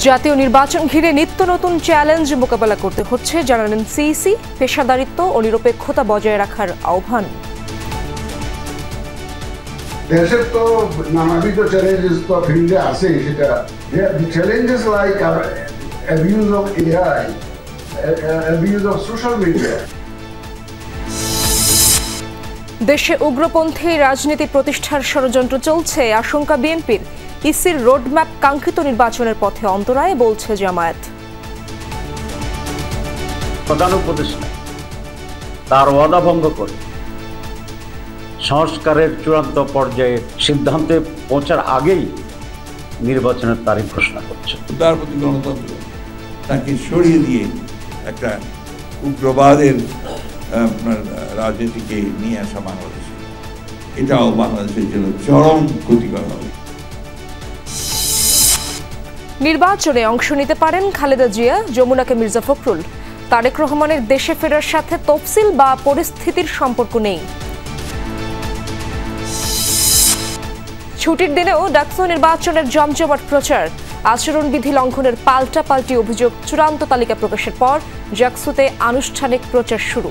জাতীয় নির্বাচন ঘিরে নিত্য নতুন চ্যালেঞ্জ মোকাবেলা করতে হচ্ছে জানালেন সিইসি। পেশাদারিত্ব ও নিরপেক্ষতা বজায় রাখার আহ্বান। দেশের তো নানাবিধ চ্যালেঞ্জেস তো ফিল্ডে আছে, সেটা challenges like abuse of AI, abuse of social media. দেশে উগ্রপন্থী রাজনীতি প্রতিষ্ঠার ষড়যন্ত্র চলছে আশঙ্কা বিএনপির। ইসির রোডম্যাপ কাঙ্ক্ষিত নির্বাচনের পথে অন্তরায় বলছে জামায়াত। প্রধান উপদেষ্টা তার ওয়াদা ভঙ্গ করে সংস্কারের চূড়ান্ত পর্যায়ে সিদ্ধান্তে পৌঁছার আগেই নির্বাচনের তারিখ ঘোষণা করছে। তার প্রতি গণতন্ত্র তাকে সরিয়ে দিয়ে একটা উগ্রবাদের রাজনীতিকে নিয়ে আসা বাংলাদেশে, এটাও বাংলাদেশের জন্য চরম ক্ষতিকর হবে। নির্বাচনে অংশ নিতে পারেন খালেদা জিয়া, যমুনাকে মির্জা ফখরুল। তারেক রহমানের দেশে ফেরার সাথে তফসিল বা পরিস্থিতির সম্পর্ক নেই। ছুটির দিনেও ডাকসু নির্বাচনের জমজমাট প্রচার। আচরণবিধি লঙ্ঘনের পাল্টাপাল্টি অভিযোগ চূড়ান্ত তালিকা প্রকাশের পর ডাকসুতে আনুষ্ঠানিক প্রচার শুরু।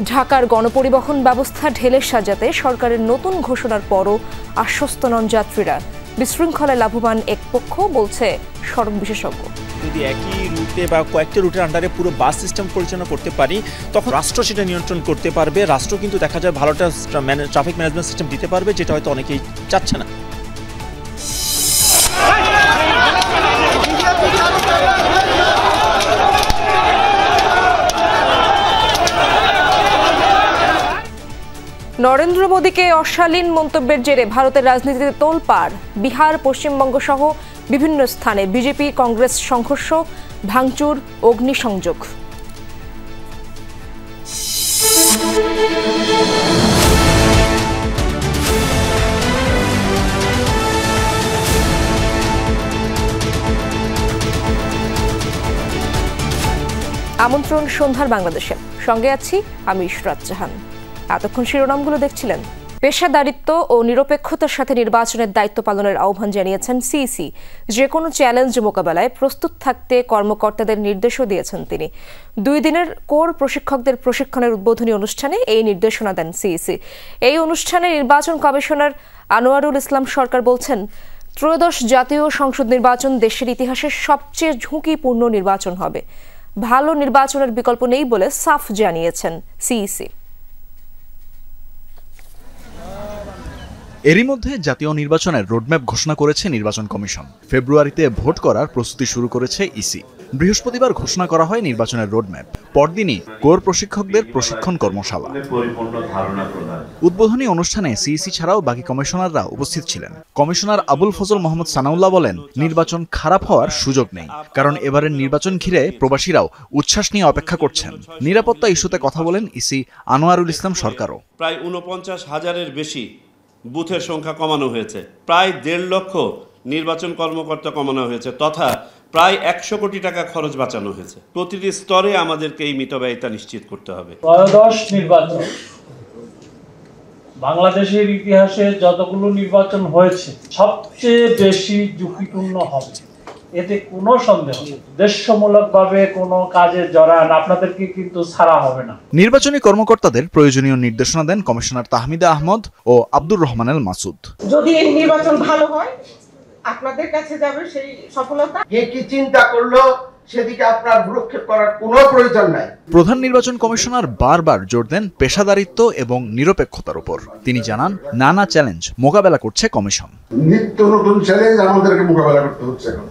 ঢাকার গণপরিবহন ব্যবস্থা ঢেলে সাজাতে সরকারের নতুন ঘোষণার পরও আশ্বস্ত নন যাত্রীরা। বিশৃঙ্খলায় লাভবান এক পক্ষ, বলছে সড়ক বিশেষজ্ঞ। যদি একই রুটে বা কয়েকটি রুটের আন্ডারে পুরো বাস সিস্টেম পরিচালনা করতে পারি, তখন রাষ্ট্র সেটা নিয়ন্ত্রণ করতে পারবে। রাষ্ট্র কিন্তু দেখা যায় ভালোটা ট্রাফিক ম্যানেজমেন্ট সিস্টেম দিতে পারবে, যেটা হয়তো অনেকেই চাচ্ছে না। নরেন্দ্র মোদীকে অশালীন মন্তব্যের জেরে ভারতের রাজনীতিতে তোলপাড়। বিহার, পশ্চিমবঙ্গ সহ বিভিন্ন স্থানে বিজেপি কংগ্রেস সংঘর্ষ, ভাঙচুর, অগ্নিসংযোগ। আমন্ত্রণ সন্ধ্যার বাংলাদেশে, সঙ্গে আছি আমি ইশরাত জাহান। এতক্ষণ শিরোনামগুলো দেখছিলেন। পেশাদারিত্ব ও নিরপেক্ষতার সাথে নির্বাচনের দায়িত্ব পালনের আহ্বান জানিয়েছেন সিইসি। যে কোনো চ্যালেঞ্জ মোকাবেলায় প্রস্তুত থাকতে কর্মকর্তাদের নির্দেশও দিয়েছেন তিনি। 2 দিনের কোর প্রশিক্ষকদের প্রশিক্ষণের উদ্বোধনী অনুষ্ঠানে এই নির্দেশনা দেন সিইসি। এই অনুষ্ঠানে নির্বাচন কমিশনার আনোয়ারুল ইসলাম সরকার বলছেন, ত্রয়োদশ জাতীয় সংসদ নির্বাচন দেশের ইতিহাসে সবচেয়ে ঝুঁকিপূর্ণ নির্বাচন হবে। ভালো নির্বাচনের বিকল্প নেই বলে সাফ জানিয়েছেন সিইসি। এরই মধ্যে জাতীয় নির্বাচনের রোডম্যাপ ঘোষণা করেছে নির্বাচন কমিশন। ফেব্রুয়ারিতে ভোট করার প্রস্তুতি শুরু করেছে ইসি। বৃহস্পতিবার ঘোষণা করা হয় নির্বাচনের রোডম্যাপ। পরদিনই কোর প্রশিক্ষকদের প্রশিক্ষণ কর্মশালা। উদ্বোধনী অনুষ্ঠানে সিইসি ছাড়াও বাকি কমিশনাররা উপস্থিত ছিলেন। কমিশনার আবুল ফজল মোহাম্মদ সানাউল্লাহ বলেন, নির্বাচন খারাপ হওয়ার সুযোগ নেই, কারণ এবারের নির্বাচন ঘিরে প্রবাসীরাও উচ্ছ্বাস নিয়ে অপেক্ষা করছেন। নিরাপত্তা ইস্যুতে কথা বলেন ইসি আনোয়ারুল ইসলাম সরকারও। প্রায় 49,000-এর বেশি বুথের সংখ্যা কমানো হয়েছে, প্রায় 1.5 লক্ষ নির্বাচন কর্মকর্তা কমানো হয়েছে, তথা প্রায় 100 কোটি টাকা খরচ বাঁচানো হয়েছে। প্রতিটি স্তরে আমাদেরকে এই মিতব্যয়িতা নিশ্চিত করতে হবে। ত্রয়োদশ নির্বাচন বাংলাদেশের ইতিহাসে যতগুলো নির্বাচন হয়েছে সবচেয়ে বেশি ঝুঁকিপূর্ণ হবে, এতে কোনো সন্দেহ নেই। দেশমূলকভাবে কোনো কাজে জড়ান আপনাদেরকে কিন্তু ছাড়া হবে না। নির্বাচনী কর্মকর্তাদের প্রয়োজনীয় নির্দেশনা দেন কমিশনার তাহমিদা আহমদ ও আব্দুর রহমান আল মাসুদ। যদি এই নির্বাচন ভালো হয়, আপনাদের কাছে যাবে সেই সফলতা। কে কি চিন্তা করলো সেদিকে আপনার ভ্রুক্ষেপ করার কোনো প্রয়োজন নাই। প্রধান নির্বাচন কমিশনার বারবার জোর দেন পেশাদারিত্ব এবং নিরপেক্ষতার উপর। তিনি জানান, নানা চ্যালেঞ্জ মোকাবেলা করছে কমিশন। নিত্য নতুন চ্যালেঞ্জ আমাদেরকে মোকাবেলা করতে হচ্ছে এখন,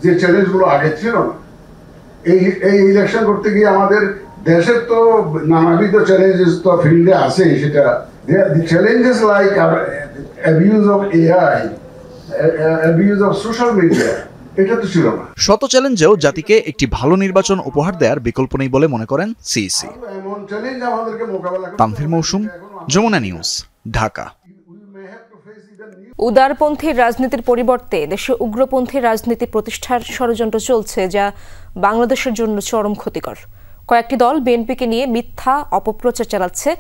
যে চ্যালেঞ্জগুলো আগে ছিল না। এই ইলেকশন করতে গিয়ে আমাদের দেশের তো নানাবিধ চ্যালেঞ্জেস তো ফিল্ডে আছে, সেটা challenges like abuse of AI, abuse of social media, এটা তো ছিল না। শত চ্যালেঞ্জেও জাতিকে একটি ভালো নির্বাচন উপহার দেওয়ার বিকল্প নেই বলে মনে করেন সিইসি। তানভীর মৌসুম, যমুনা নিউজ, ঢাকা। উদারপন্থী রাজনীতির পরিবর্তে দেশে উগ্রপন্থী রাজনীতি প্রতিষ্ঠার ষড়যন্ত্র চলছে, যা বাংলাদেশের জন্য চরম ক্ষতিকর। কয়েকটি দল বিএনপিকে নিয়ে মিথ্যা অপপ্রচার চালাচ্ছে।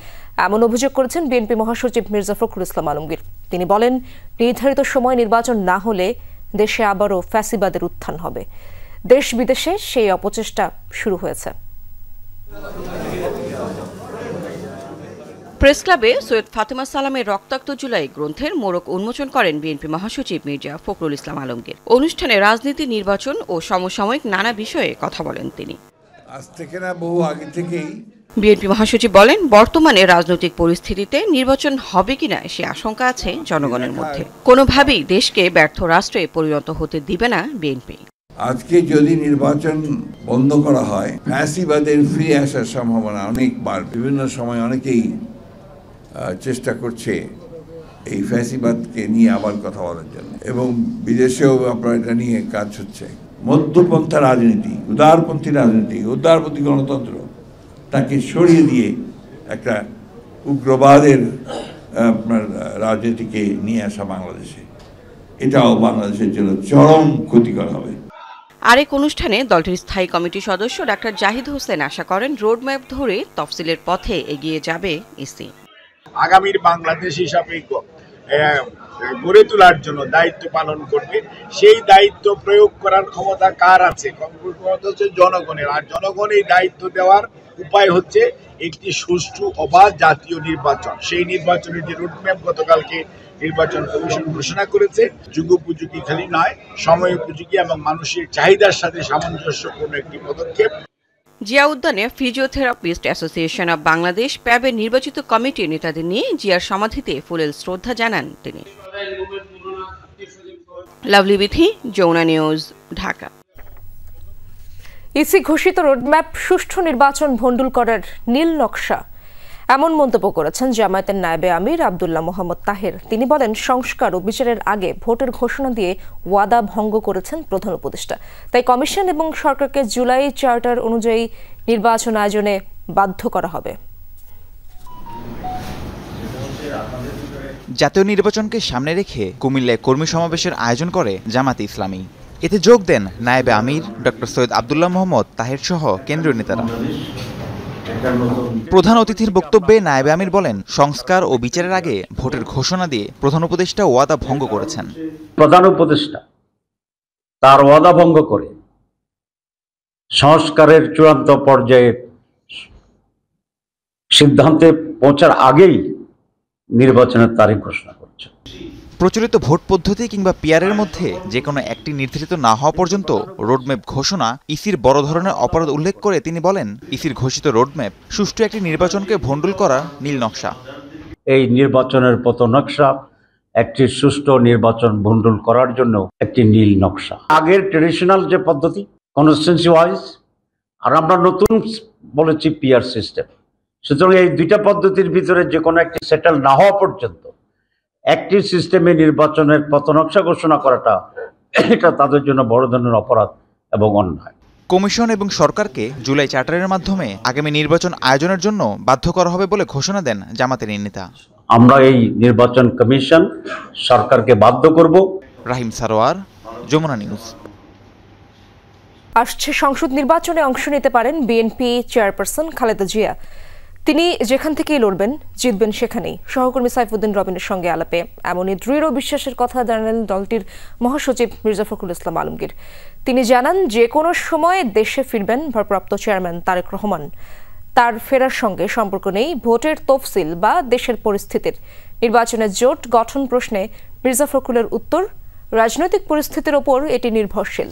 এমন অভিযোগ করেছেন বিএনপি মহাসচিব মির্জা ফখরুল ইসলাম আলমগীর। তিনি বলেন, নির্ধারিত সময় নির্বাচন না হলে দেশে আবারও ফ্যাসিবাদের উত্থান হবে। দেশ বিদেশে সেই অপচেষ্টা শুরু হয়েছে। প্রেস ক্লাবে সৈয়দ ফাতেমা সালামের রক্তাক্ত জুলাই গ্রন্থের মোড়ক উন্মোচন করেন বিএনপি মহাসচিব মির্জা ফখরুল ইসলাম আলমগীর। অনুষ্ঠানে রাজনীতি, নির্বাচন ও সমসাময়িক নানা বিষয়ে কথা বলেন তিনি। আজ থেকে না, বহু আগে থেকেই বিএনপি মহাসচিব বলেন, বর্তমানে রাজনৈতিক পরিস্থিতিতে নির্বাচন হবে কিনা সে আশঙ্কা আছে জনগণের মধ্যে। কোনোভাবেই দেশকে ব্যর্থ রাষ্ট্রে পরিণত হতে দিবে না বিএনপি। আজকে যদি নির্বাচন বন্ধ করা হয়, ফ্যাসিবাদের ফিরে আসার সম্ভাবনা অনেকবার, বিভিন্ন সময় অনেকেই চেষ্টা করছে এই ফ্যাসিবাদকে নিয়ে আবার কথা বলার জন্য, এবং বিদেশেও আপনার এটা নিয়ে কাজ হচ্ছে। মধ্যপন্থা রাজনীতি, উদারপন্থী রাজনীতি, উদারপন্থী গণতন্ত্র, তাকে সরিয়ে দিয়ে একটা উগ্রবাদের আপনার রাজনীতিকে নিয়ে আসা বাংলাদেশে, এটাও বাংলাদেশের জন্য চরম ক্ষতিকর হবে। আরেক অনুষ্ঠানে দলটির স্থায়ী কমিটির সদস্য ডাক্তার জাহিদ হোসেন আশা করেন, রোডম্যাপ ধরে তফসিলের পথে এগিয়ে যাবে ইসি। আগামীর বাংলাদেশ হিসাবে গড়ে তোলার জন্য দায়িত্ব পালন করবে। সেই দায়িত্ব প্রয়োগ করার ক্ষমতা কার আছে? ক্ষমতা হচ্ছে জনগণের। আর জনগণ এই দায়িত্ব দেওয়ার উপায় হচ্ছে একটি সুষ্ঠু অবাধ জাতীয় নির্বাচন। সেই নির্বাচনের যে রোডম্যাপ গতকালকে নির্বাচন কমিশন ঘোষণা করেছে, যুগোপযোগী খালি নয়, সময় উপযোগী এবং মানুষের চাহিদার সাথে সামঞ্জস্যপূর্ণ একটি পদক্ষেপ। জিয়া উদ্যানে ফিজিওথেরাপিস্ট অ্যাসোসিয়েশন অব বাংলাদেশ প্যাবের নির্বাচিত কমিটির নেতাদের নিয়ে জিয়ার সমাধিতে ফুলেল শ্রদ্ধা জানান তিনি। লাভলি বিথি, যমুনা নিউজ, ঢাকা। ইসি ঘোষিত রোডম্যাপ সুষ্ঠু নির্বাচন ভণ্ডুল করার নীল নকশা, এমন মন্তব্য করেছেন জামায়াতের নায়েবে আমির আব্দুল্লাহ মোহাম্মদ তাহের। তিনি বলেন, সংস্কার ও বিচারের আগে ভোটের ঘোষণা দিয়ে ওয়াদা ভঙ্গ করেছেন প্রধান উপদেষ্টা। তাই কমিশন এবং সরকারকে জুলাই চার্টার অনুযায়ী নির্বাচন আয়োজনে বাধ্য করা হবে। জাতীয় নির্বাচনকে সামনে রেখে কুমিল্লায় কর্মী সমাবেশের আয়োজন করে জামায়াতে ইসলামী। এতে যোগ দেন নায়েবে আমির ডক্টর সৈয়দ আব্দুল্লাহ মোহাম্মদ তাহের সহ কেন্দ্রীয় নেতারা। প্রধান অতিথির বক্তব্যে নায়েবে আমির বলেন, সংস্কার ও বিচারের আগে ভোটের ঘোষণা দিয়ে প্রধান উপদেষ্টা ওয়াদা ভঙ্গ করেছেন। প্রধান উপদেষ্টা তার ওয়াদা ভঙ্গ করে সংস্কারের চূড়ান্ত পর্যায়ে সিদ্ধান্তে পৌঁছার আগেই নির্বাচনের তারিখ ঘোষণা করছে। প্রচলিত ভোট পদ্ধতি কিংবা পিআরের মধ্যে যে কোনো একটি নির্ধারিত না হওয়া পর্যন্ত রোডম্যাপ ঘোষণা ইসির বড় ধরনের অপরাধ উল্লেখ করে তিনি বলেন, ইসির ঘোষিত রোডম্যাপ সুষ্ঠু একটি নির্বাচনকে ভণ্ডুল করা নীল নকশা। এই নির্বাচনের পথ নকশা একটি সুষ্ঠু নির্বাচন ভণ্ডুল করার জন্য একটি নীল নকশা। আগের ট্রেডিশনাল যে পদ্ধতি কনস্টিটিউয়েন্সি ওয়াইজ, আর আমরা নতুন বলেছি পিআর সিস্টেম। সুতরাং এই দুইটা পদ্ধতির ভিতরে যে কোনো একটি সেটেল না হওয়া পর্যন্ত একটি সিস্টেমে নির্বাচনের পথ নকশা ঘোষণা করাটা, এটা তাদের জন্য বড় ধরনের অপরাধ এবং অন্যায়। কমিশন এবং সরকারকে জুলাই চার্টারের মাধ্যমে আগামী নির্বাচন আয়োজনের জন্য বাধ্য করা হবে বলে ঘোষণা দেন জামাতের নেতা। আমরা এই নির্বাচন কমিশন সরকারকে বাধ্য করব। রাহিম সারোয়ার, যমুনা নিউজ। আসছে সংসদ নির্বাচনে অংশ নিতে পারেন বিএনপি চেয়ারপারসন খালেদা জিয়া। তিনি যেখান থেকেই লড়বেন, জিতবেন সেখানেই। সহকর্মী সাইফুদ্দিন রবিনের সঙ্গে আলাপে এমনই দৃঢ় বিশ্বাসের কথা জানালেন দলটির মহাসচিব মির্জা ফখরুল ইসলাম আলমগীর। তিনি জানান, যে কোনো সময় দেশে ফিরবেন ভারপ্রাপ্ত চেয়ারম্যান তারেক রহমান। তার ফেরার সঙ্গে সম্পর্ক নেই ভোটের তফসিল বা দেশের পরিস্থিতির। নির্বাচনের জোট গঠন প্রশ্নে মির্জা ফখরুলের উত্তর, রাজনৈতিক পরিস্থিতির ওপর এটি নির্ভরশীল।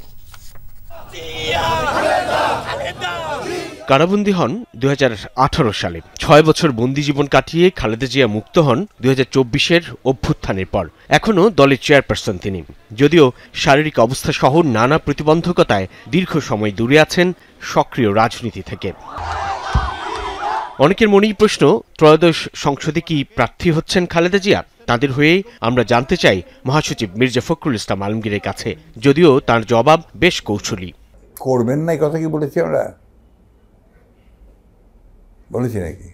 কারাবন্দী হন 2018 সালে। 6 বছর বন্দী জীবন কাটিয়ে খালেদা জিয়া মুক্ত হন 2024-এর অভ্যুত্থানের পর। এখনও দলের চেয়ারপারসন তিনি, যদিও শারীরিক অবস্থা সহ নানা প্রতিবন্ধকতায় দীর্ঘ সময় দূরে আছেন সক্রিয় রাজনীতি থেকে। অনেকের মনেই প্রশ্ন, ত্রয়োদশ সংসদে কি প্রার্থী হচ্ছেন খালেদা জিয়া? তাদের হয়ে আমরা জানতে চাই মহাসচিব মির্জা ফখরুল ইসলাম আলমগীরের কাছে, যদিও তার জবাব বেশ কৌশলী। করবেন না, এই কথা কি বলেছি আমরা? বলেছি নাকি?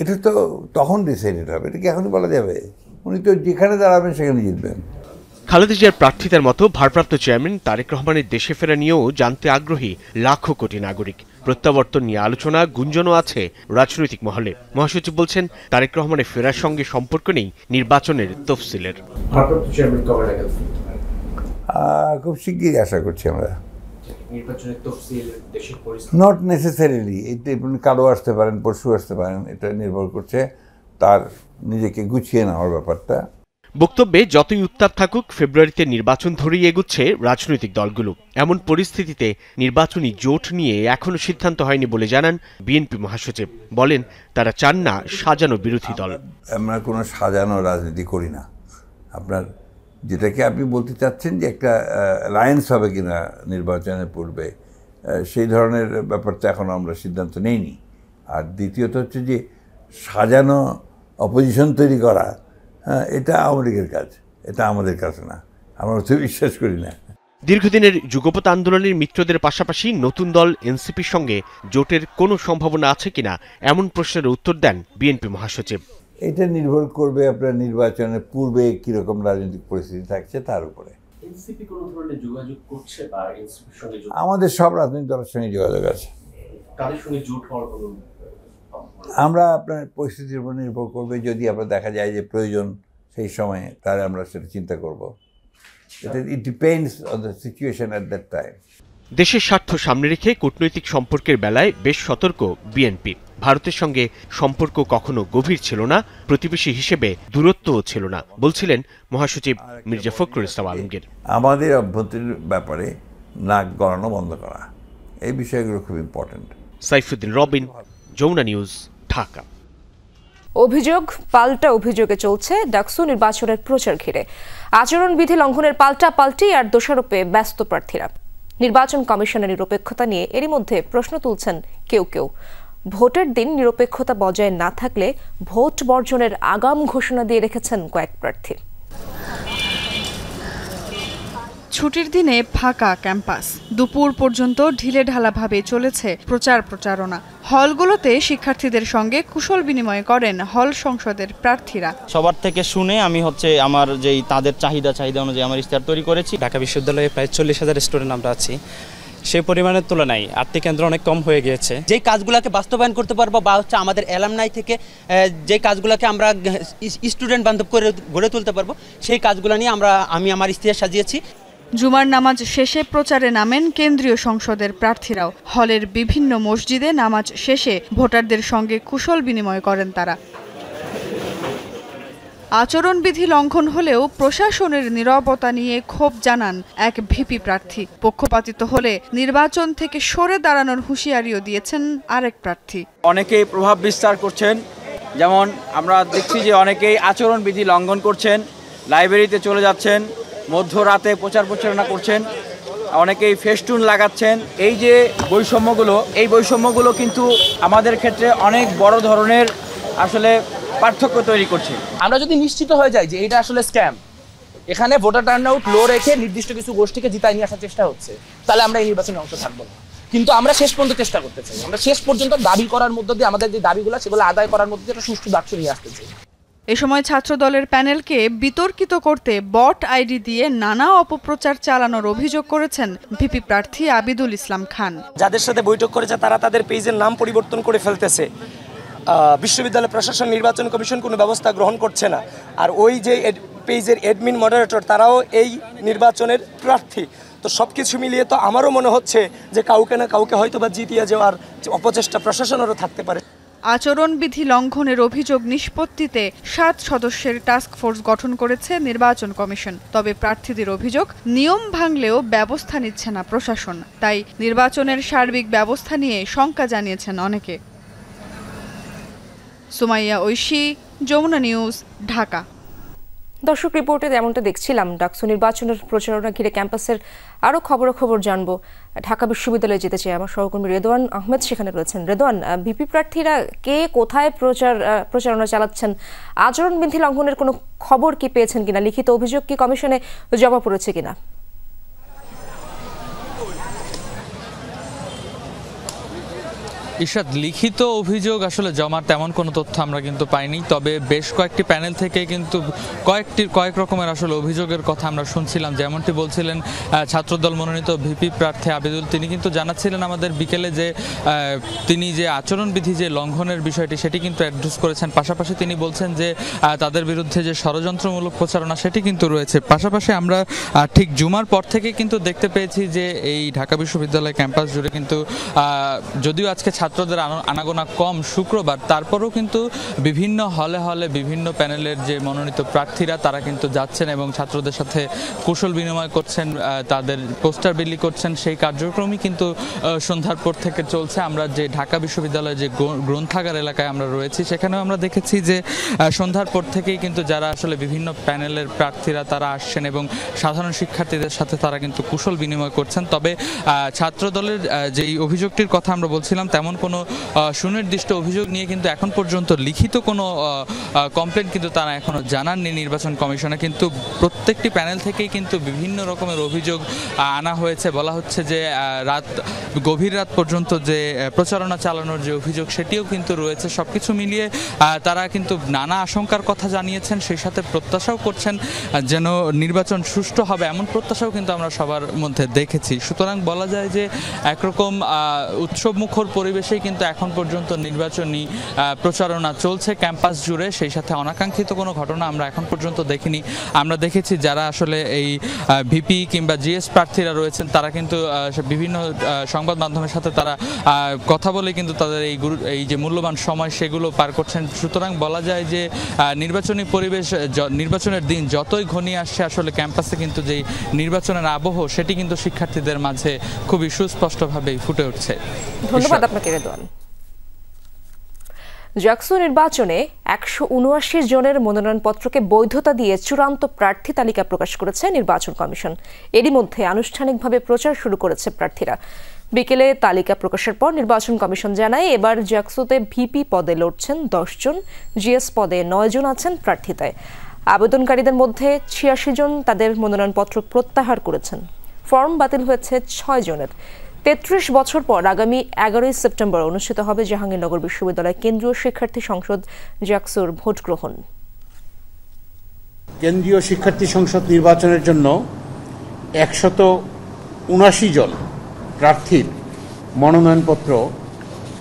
এটা তো তখন ডিসাইডেড হবে, এটা কি এখনই বলা যাবে? উনি তো যেখানে দাঁড়াবেন সেখানে জিতবেন। খালেদা জিয়ার প্রার্থিতার মতো ভারপ্রাপ্ত চেয়ারম্যান তারেক রহমানের দেশে ফেরা নিয়েও জানতে আগ্রহী লাখো কোটি নাগরিক। প্রত্যাবর্তন নিয়ে আলোচনা গুঞ্জনও আছে রাজনৈতিক মহলে। মহাসচিব বলছেন, তারেক রহমানের ফেরার সঙ্গে সম্পর্ক নেই নির্বাচনের তফসিলের। খুব শিগগিরই আশা করছি আমরা। নট নেসেসারিলি, এটা কালও আসতে পারেন, পরশু আসতে পারেন, এটা নির্ভর করছে তার নিজেকে গুছিয়ে নেওয়ার ব্যাপারটা। বক্তব্যে যতই উত্তাপ থাকুক, ফেব্রুয়ারিতে নির্বাচন ধরেই এগুচ্ছে রাজনৈতিক দলগুলো। এমন পরিস্থিতিতে নির্বাচনী জোট নিয়ে এখনো সিদ্ধান্ত হয়নি বলে জানান বিএনপি মহাসচিব। বলেন, তারা চান না সাজানো বিরোধী দল। আমরা কোনো সাজানো রাজনীতি করি না। আপনার যেটাকে আপনি বলতে চাচ্ছেন যে একটা অ্যালায়েন্স হবে কিনা নির্বাচনের পূর্বে, সেই ধরনের ব্যাপারটা এখনো আমরা সিদ্ধান্ত নেইনি। আর দ্বিতীয়ত হচ্ছে যে সাজানো অপোজিশন তৈরি করা, এটা আওয়ামী লীগের কাজ, এটা আমাদের কাছে না, আমরা তো বিশ্বাস করি না। দীর্ঘদিনের যুগপৎ আন্দোলনের মিত্রদের পাশাপাশি নতুন দল এনসিপির সঙ্গে জোটের কোনো সম্ভাবনা আছে কিনা এমন প্রশ্নের উত্তর দেন বিএনপি মহাসচিব। এটা নির্ভর করবে আপনার নির্বাচনের পূর্বে কিরকম রাজনৈতিক পরিস্থিতি থাকছে তার উপরে। এনসিপি কোন ধরনের যোগাযোগ করছে বা এনসিপির সঙ্গে আমাদের সব রাজনৈতিক দলের সঙ্গে যোগাযোগ আছে। কাদের সঙ্গে জোট হওয়ার কোনো আমরা আপনার পরিস্থিতির উপর নির্ভর করবে, যদি আমরা দেখা যায় যে প্রয়োজন সেই সময়ে, তাহলে আমরা সেটা চিন্তা করব। It depends on the situation at that time. দেশের স্বার্থ সামনে রেখে কূটনৈতিক সম্পর্কের বেলায় বেশ সতর্ক বিএনপি। ভারতের সঙ্গে সম্পর্ক কখনো গভীর ছিল না, প্রতিবেশী হিসেবে দূরত্বও ছিল না, বলছিলেন মহাসচিব মির্জা ফখরুল ইসলাম আলমগীর। আমাদের অভ্যন্তরীণ ব্যাপারে নাক গলানো বন্ধ করা, এই বিষয়গুলো খুব ইম্পর্টেন্ট। সাইফুদ্দিন রবিন, যমুনা নিউজ, ঢাকা। অভিযোগ পাল্টা অভিযোগে চলছে ডাকসু নির্বাচনের প্রচার ঘিরে। আচরণবিধি লঙ্ঘনের পাল্টাপাল্টি আর দোষারোপে ব্যস্ত প্রার্থীরা। নির্বাচন কমিশনের নিরপেক্ষতা নিয়ে এরই মধ্যে প্রশ্ন তুলছেন কেউ কেউ। ভোটের দিন নিরপেক্ষতা বজায় না থাকলে ভোট বর্জনের আগাম ঘোষণা দিয়ে রেখেছেন কয়েক প্রার্থী। ছুটির দিনে ফাঁকা ক্যাম্পাস, দুপুর পর্যন্ত ঢিলেঢালাভাবে চলেছে প্রচারণা। হলগুলোতে শিক্ষার্থীদের সঙ্গে কুশল বিনিময় করেন হল সংসদের প্রার্থীরা। সবার থেকে শুনে আমি আমার যেই তাদের চাহিদা অনুযায়ী আমার ইশতেহার তৈরি করেছি। ঢাকা বিশ্ববিদ্যালয়ে প্রায় 40,000 স্টুডেন্ট আমরা আছি, সেই পরিমাণের তুলনায় আর্থিক কেন্দ্র অনেক কম হয়ে গিয়েছে। যেই কাজগুলোকে বাস্তবায়ন করতে পারবো বা আমাদের অ্যালামনাই থেকে যে কাজগুলোকে আমরা স্টুডেন্ট বান্ধব করে গড়ে তুলতে পারবো, সেই কাজগুলো নিয়ে আমি আমার ইশতেহার সাজিয়েছি। জুমার নামাজ শেষে প্রচারে নামেন কেন্দ্রীয় সংসদের প্রার্থীরাও। হলের বিভিন্ন মসজিদে নামাজ শেষে ভোটারদের সঙ্গে কুশল বিনিময় করেন তারা। আচরণবিধি লঙ্ঘন হলেও প্রশাসনের নীরবতা নিয়ে ক্ষোভ জানান এক ভিপি প্রার্থী। পক্ষপাতিত্ব হলে নির্বাচন থেকে সরে দাঁড়ানোর হুঁশিয়ারিও দিয়েছেন আরেক প্রার্থী। অনেকেই প্রভাব বিস্তার করছেন, যেমন আমরা দেখছি যে অনেকেই আচরণবিধি লঙ্ঘন করছেন, লাইব্রেরিতে চলে যাচ্ছেন, মধ্যরাতে প্রচারণা করছেন, অনেকেই ফেস্টুন লাগাচ্ছেন। এই যে বৈষম্যগুলো কিন্তু আমাদের ক্ষেত্রে অনেক বড় ধরনের আসলে পার্থক্য তৈরি করছে। আমরা যদি নিশ্চিত হয়ে যাই যে এটা আসলে স্ক্যাম, এখানে ভোটার টার্নআউট লো রেখে নির্দিষ্ট কিছু গোষ্ঠীকে জিতায় নিয়ে আসার চেষ্টা হচ্ছে, তাহলে আমরা এই নির্বাচনে অংশ থাকবো না। কিন্তু আমরা শেষ পর্যন্ত চেষ্টা করতে চাই, আমরা শেষ পর্যন্ত দাবি করার মধ্য দিয়ে আমাদের যে দাবিগুলো সেগুলো আদায় করার মধ্যে একটা সুষ্ঠু ডাকসু নিয়ে আসতে চাই। এ সময় ছাত্র দলের প্যানেলকে বিতর্কিত করতে বট আইডি দিয়ে নানা অপপ্রচার চালানোর অভিযোগ করেছেন ভিপি প্রার্থী আবিদুল ইসলাম খান। যাদের সাথে বৈঠক করেছে তারা তাদের পেজের নাম পরিবর্তন করে ফেলতেছে। বিশ্ববিদ্যালয় প্রশাসন নির্বাচন কমিশন কোনো ব্যবস্থা গ্রহণ করছে না। আর ওই যে পেজের অ্যাডমিন মডারেটর তারাও এই নির্বাচনের প্রার্থী। তো সব কিছু মিলিয়ে তো আমারও মনে হচ্ছে যে কাউকে না কাউকে হয়তো বা জিতিয়ে যাওয়ার অপচেষ্টা প্রশাসনেরও থাকতে পারে। আচরণবিধি লঙ্ঘনের অভিযোগ নিষ্পত্তিতে 7 সদস্যের টাস্ক ফোর্স গঠন করেছে নির্বাচন কমিশন। তবে প্রার্থীদের অভিযোগ, নিয়ম ভাঙলেও ব্যবস্থা নিচ্ছে না প্রশাসন। তাই নির্বাচনের সার্বিক ব্যবস্থা নিয়ে শঙ্কা জানিয়েছেন অনেকে। সুমাইয়া ঐশী, যমুনা নিউজ, ঢাকা। দর্শক, রিপোর্টে যেমনটা দেখছিলাম, ডাকসু নির্বাচনের প্রচারণা ঘিরে ক্যাম্পাসের আরও খবরাখবর জানবো। ঢাকা বিশ্ববিদ্যালয়ে যেতে চাই আমার সহকর্মী রেদওয়ান আহমেদ সেখানে রয়েছেন। রেদওয়ান, ভিপি প্রার্থীরা কে কোথায় প্রচারণা চালাচ্ছেন, আচরণবিধি লঙ্ঘনের কোনো খবর কি পেয়েছেন কিনা, লিখিত অভিযোগ কি কমিশনে জমা পড়েছে কিনা? ইরশাদ, লিখিত অভিযোগ আসলে জমার তেমন কোনো তথ্য আমরা কিন্তু পাইনি, তবে বেশ কয়েকটি প্যানেল থেকে কিন্তু কয়েক রকমের আসলে অভিযোগের কথা আমরা শুনছিলাম। যেমনটি বলছিলেন ছাত্রদল মনোনীত ভিপি প্রার্থী আবিদুল, তিনি কিন্তু জানাচ্ছিলেন আমাদের বিকেলে যে তিনি যে আচরণবিধি যে লঙ্ঘনের বিষয়টি সেটি কিন্তু অ্যাড্রেস করেছেন। পাশাপাশি তিনি বলছেন যে তাদের বিরুদ্ধে যে ষড়যন্ত্রমূলক প্রচারণা সেটি কিন্তু রয়েছে। পাশাপাশি আমরা ঠিক জুমার পর থেকে কিন্তু দেখতে পেয়েছি যে এই ঢাকা বিশ্ববিদ্যালয় ক্যাম্পাস জুড়ে কিন্তু যদিও আজকে ছাত্রদের আনাগোনা কম শুক্রবার, তারপরেও কিন্তু বিভিন্ন হলে হলে বিভিন্ন প্যানেলের যে মনোনীত প্রার্থীরা তারা কিন্তু যাচ্ছেন এবং ছাত্রদের সাথে কুশল বিনিময় করছেন, তাদের পোস্টার বিলি করছেন। সেই কার্যক্রমই কিন্তু সন্ধ্যার পর থেকে চলছে। আমরা যে ঢাকা বিশ্ববিদ্যালয়ের যে গ্রন্থাগার এলাকায় আমরা রয়েছি সেখানেও আমরা দেখেছি যে সন্ধ্যার পর থেকেই কিন্তু যারা আসলে বিভিন্ন প্যানেলের প্রার্থীরা তারা আসছেন এবং সাধারণ শিক্ষার্থীদের সাথে তারা কিন্তু কুশল বিনিময় করছেন। তবে ছাত্রদলের যেই অভিযোগটির কথা আমরা বলছিলাম তেমন কোনো সুনির্দিষ্ট অভিযোগ নিয়ে কিন্তু এখন পর্যন্ত লিখিত কোনো কমপ্লেন কিন্তু তারা এখনো জানাননি নির্বাচন কমিশনে। কিন্তু প্রত্যেকটি প্যানেল থেকেই কিন্তু বিভিন্ন রকমের অভিযোগ আনা হয়েছে। বলা হচ্ছে যে গভীর রাত পর্যন্ত যে প্রচারণা চালানোর যে অভিযোগ সেটিও কিন্তু রয়েছে। সবকিছু মিলিয়ে তারা কিন্তু নানা আশঙ্কার কথা জানিয়েছেন, সেই সাথে প্রত্যাশাও করছেন যেন নির্বাচন সুষ্ঠু হবে, এমন প্রত্যাশাও কিন্তু আমরা সবার মধ্যে দেখেছি। সুতরাং বলা যায় যে একরকম উৎসবমুখর পরিবেশেই কিন্তু এখন পর্যন্ত নির্বাচনী প্রচারণা চলছে ক্যাম্পাস জুড়ে। সেই সাথে অনাকাঙ্ক্ষিত কোনো ঘটনা আমরা এখন পর্যন্ত দেখিনি। আমরা দেখেছি যারা আসলে এই ভিপি কিংবা জিএস প্রার্থীরা রয়েছেন তারা কিন্তু বিভিন্ন সংবাদ মাধ্যমের সাথে তারা কথা বলে কিন্তু তাদের এই যে মূল্যবান সময় সেগুলো পার করছেন। সুতরাং বলা যায় যে নির্বাচনী পরিবেশ, নির্বাচনের দিন যতই ঘনিয়ে আসছে আসলে ক্যাম্পাসে কিন্তু যেই নির্বাচনের আবহ সেটি কিন্তু শিক্ষার্থীদের মাঝে খুবই সুস্পষ্টভাবেই ফুটে উঠছে। ধন্যবাদ আপনাকে রেদওয়ান। জাকসু নির্বাচনে 179 জনের মনোনয়নপত্রকে বৈধতা দিয়ে চূড়ান্ত প্রার্থী তালিকা প্রকাশ করেছে নির্বাচন কমিশন। এরই মধ্যে আনুষ্ঠানিকভাবে প্রচার শুরু করেছে প্রার্থীরা। বিকেলে তালিকা প্রকাশের পর নির্বাচন কমিশন জানায় এবার জাকসুতে ভিপি পদে লড়ছেন 10 জন, জিএস পদে 9 জন আছেন প্রার্থিতায়। আবেদনকারীদের মধ্যে 86 জন তাদের মনোনয়নপত্র প্রত্যাহার করেছেন। ফর্ম বাতিল হয়েছে 6 জনের। 33 বছর পর আগামী 11 সেপ্টেম্বর অনুষ্ঠিত হবে জাহাঙ্গীরনগর বিশ্ববিদ্যালয় কেন্দ্রীয় শিক্ষার্থী সংসদ জাকসুর ভোট গ্রহণ। কেন্দ্রীয় শিক্ষার্থী সংসদ নির্বাচনের জন্য 179 জন প্রার্থীর মনোনয়নপত্র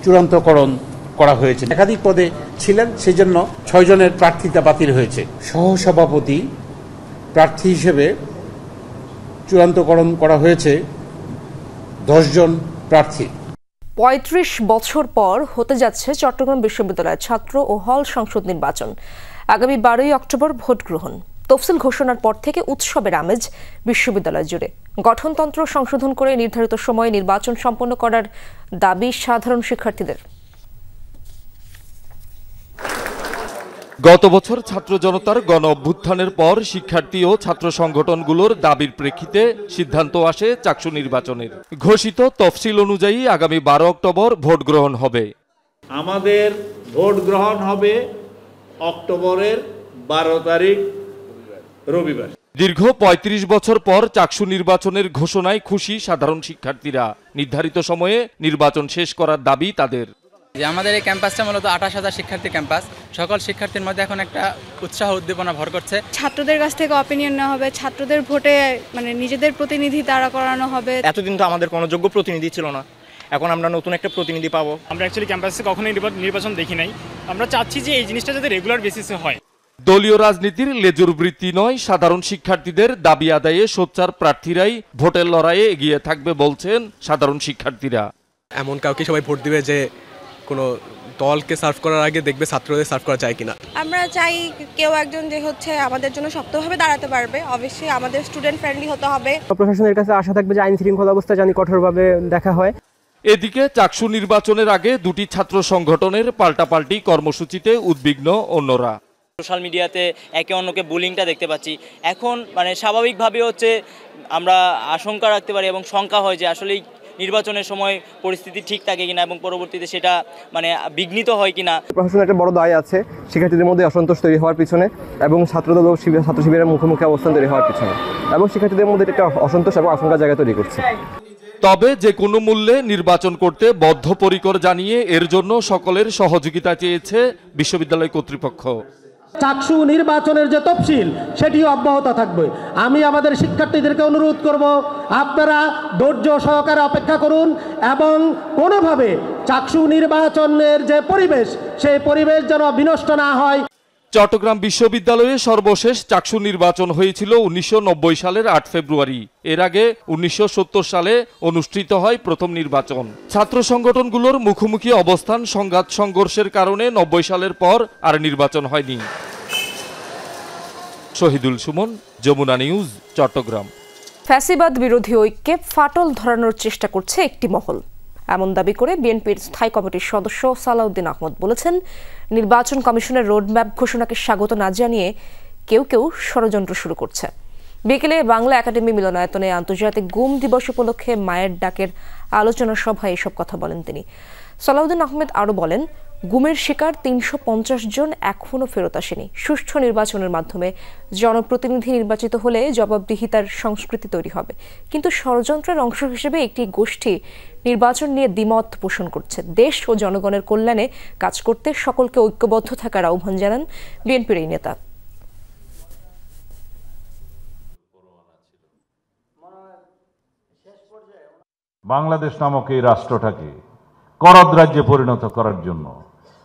চূড়ান্তকরণ করা হয়েছে। একাধিক পদে ছিলেন, সেজন্য 6 জনের প্রার্থিতা বাতিল হয়েছে। সহসভাপতি প্রার্থী হিসেবে চূড়ান্তকরণ করা হয়েছে 10 জন প্রার্থী। 35 বছর পর হতে যাচ্ছে চট্টগ্রাম বিশ্ববিদ্যালয়ের ছাত্র ও হল সংসদ নির্বাচন। আগামী 12 অক্টোবর ভোট গ্রহণ। তফসিল ঘোষণার পর থেকে উৎসবের আমেজ বিশ্ববিদ্যালয় জুড়ে। গঠনতন্ত্র সংশোধন করে নির্ধারিত সময়ে নির্বাচন সম্পন্ন করার দাবি সাধারণ শিক্ষার্থীদের। গত বছর ছাত্র জনতার গণ অভ্যুত্থানের পর শিক্ষার্থী ও ছাত্র সংগঠনগুলোর দাবির প্রেক্ষিতে সিদ্ধান্ত আসে চাকসু নির্বাচনের। ঘোষিত তফসিল অনুযায়ী আগামী 12 অক্টোবর ভোট গ্রহণ হবে। আমাদের ভোট গ্রহণ হবে অক্টোবরের 12 তারিখ রবিবার। দীর্ঘ 35 বছর পর চাকসু নির্বাচনের ঘোষণায় খুশি সাধারণ শিক্ষার্থীরা। নির্ধারিত সময়ে নির্বাচন শেষ করার দাবি তাদের। আমাদের এই ক্যাম্পাসটা মূলত 28,000 শিক্ষার্থী ক্যাম্পাস। সকল শিক্ষার্থীর মধ্যে এখন একটা উৎসাহ উদ্দীপনা ভর করছে। ছাত্রদের কাছ থেকে অপিনিয়ন নেওয়া হবে, ছাত্রদের ভোটে মানে নিজেদের প্রতিনিধি দাঁড়া করানো হবে। এতদিন তো আমাদের কোনো যোগ্য প্রতিনিধি ছিল না, এখন আমরা নতুন একটা প্রতিনিধি পাবো। আমরা অ্যাকচুয়ালি ক্যাম্পাসে কখনোই নির্বাচন দেখি নাই। আমরা চাচ্ছি যে এই জিনিসটা যাতে রেগুলার বেসিসে হয়। দলীয় রাজনীতির লেজুর বৃত্তি নয়, সাধারণ শিক্ষার্থীদের দাবি আদায়ে সোচ্চার প্রার্থীরাই ভোটের লড়াইয়ে এগিয়ে থাকবে বলছেন সাধারণ শিক্ষার্থীরা। এমন কাউকে সবাই ভোট দিবে যে কোনো দলকে সার্ভ করার আগে দেখবে ছাত্রদের সার্ভ করা যায় কিনা। আমরা চাই কেউ একজন যে হচ্ছে আমাদের জন্য শক্তভাবে দাঁড়াতে পারবে। অবশ্যই আমাদের স্টুডেন্ট ফ্রেন্ডলি হতে হবে। প্রশাসনের কাছে আশা থাকবে যে আইন শৃঙ্খলা অবস্থা জানি কঠোরভাবে দেখা হয়। এদিকে চাকসু নির্বাচনের আগে দুটি ছাত্র সংগঠনের পাল্টাপাল্টি কর্মসূচিতে উদ্বিগ্ন অন্যরা। সোশ্যাল মিডিয়াতে একে অন্যকে বুলিংটা দেখতে পাচ্ছি। এখন মানে স্বাভাবিকভাবে হচ্ছে আমরা আশঙ্কা রাখতে পারি এবং শঙ্কা হয় যে আসলেই নির্বাচনের সময় পরিস্থিতি ঠিক থাকে কিনা এবং পরবর্তীতে সেটা মানে বিঘ্নিত হয় কিনা। প্রশাসনের একটা বড় দায় আছে শিক্ষার্থীদের মধ্যে অসন্তোষ তৈরি হওয়ার পিছনে এবং ছাত্রদল ও ছাত্র শিবিরের মুখোমুখি অবস্থান তৈরি হওয়ার পিছনে, এবং শিক্ষার্থীদের মধ্যে একটা অসন্তোষ এবং আশঙ্কার জায়গা তৈরি করছে। তবে যে কোনো মূল্যে নির্বাচন করতে বদ্ধপরিকর জানিয়ে এর জন্য সকলের সহযোগিতা চেয়েছে বিশ্ববিদ্যালয় কর্তৃপক্ষ। চাকসু নির্বাচনের যে তফসিল সেটিও অব্যাহত থাকবে। আমি আমাদের শিক্ষার্থীদেরকে অনুরোধ করব, আপনারা ধৈর্য সহকারে অপেক্ষা করুন এবং কোনোভাবে চাকসু নির্বাচনের যে পরিবেশ সেই পরিবেশ যেন বিনষ্ট না হয়। চট্টগ্রাম বিশ্ববিদ্যালয়ে সর্বশেষ চাকসু নির্বাচন হয়েছিল 1990 সালের 8 ফেব্রুয়ারি। এর আগে 1970 সালে অনুষ্ঠিত হয় প্রথম নির্বাচন। ছাত্র সংগঠনগুলোর মুখোমুখি অবস্থান, সংঘাত সংঘর্ষের কারণে 90 সালের পর আর নির্বাচন হয়নি। শহীদুল সুমন, যমুনা নিউজ, চট্টগ্রাম। ফ্যাসিবাদ বিরোধী ঐক্যে ফাটল ধরানোর চেষ্টা করছে একটি মহল, এমন দাবি করে বিএনপির স্থায়ী কমিটির সদস্য সালাউদ্দিন আহমদ বলেছেন, নির্বাচন কমিশনের রোডম্যাপ ঘোষণাকে স্বাগত না জানিয়ে কেউ কেউ ষড়যন্ত্র শুরু করছে। বিকেলে বাংলা একাডেমি মিলনায়তনে আন্তর্জাতিক গুম দিবস উপলক্ষে মায়ের ডাকের আলোচনা সভায় এসব কথা বলেন তিনি। সালাউদ্দিন আহমেদ আরও বলেন, গুমের শিকার 350 জন এখনও ফেরত আসেনি। সুষ্ঠু নির্বাচনের মাধ্যমে জনপ্রতিনিধি নির্বাচিত হলে জবাবদিহিতার সংস্কৃতি তৈরি হবে, কিন্তু ষড়যন্ত্রের অংশ হিসেবে একটি গোষ্ঠী নির্বাচন নিয়ে দ্বিমত পোষণ করছে। দেশ ও জনগণের কল্যাণে কাজ করতে সকলকে ঐক্যবদ্ধ থাকার আহ্বান জানান বিএনপির এই নেতা। বাংলাদেশ নামক এই রাষ্ট্রটাকে করদ রাজ্যে পরিণত করার জন্য,